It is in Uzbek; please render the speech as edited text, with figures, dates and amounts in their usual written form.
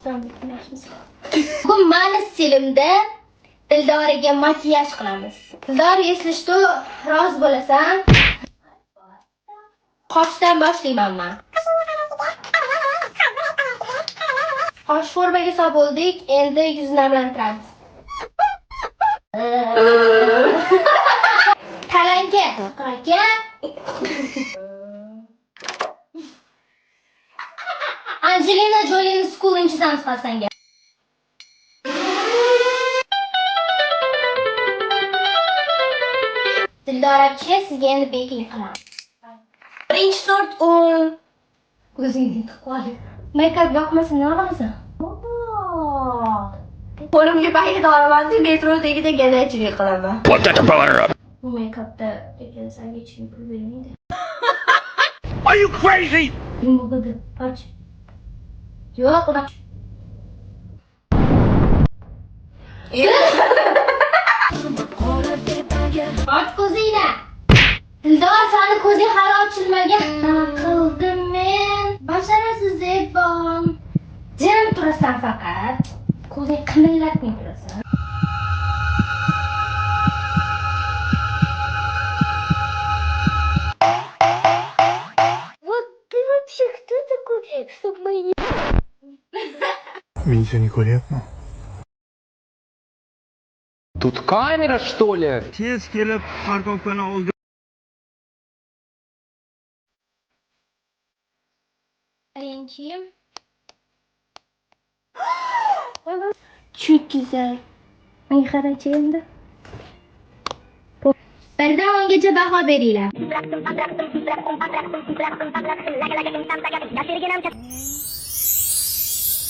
Bugun mani stilimda Dildoriga makiyaj qilamiz. Dildor, eslashda rozi bo'lasan? Qoshdan boshlayman men. Qosh formaga solib bo'ldik, endi yuzni namlantiramiz. Qalanga. Angelina Jolie'ni school'ini chizamiz qasanga. Dildor aka, sizga endi beking qilamiz. Birinchi sort ko'zingni tiqib qoling. Make-up yoqmasa nima qilasan? Qo'limga paket olaman, metro tagida ganachilik qilaman. Bu make-upda ekansangiz pul bermaydi. Are you crazy? Bo'ldi, och. Yo'q, och. Och ko'zingni. Dildor, seni ko'zing hali ochilmagan. Nima qildim men? Basharasiz zebon. Jim turasan faqat. Ko'zing qimillatmay turasan. Вот ты вообще кто такой, чтобы мы не... Видите, некорректно. Тут камера, что ли? Tez kelib parkovkani oldi. Birinchim. Çok güzel. Ay qarachi endi. Birdan 10gacha baho beringlar.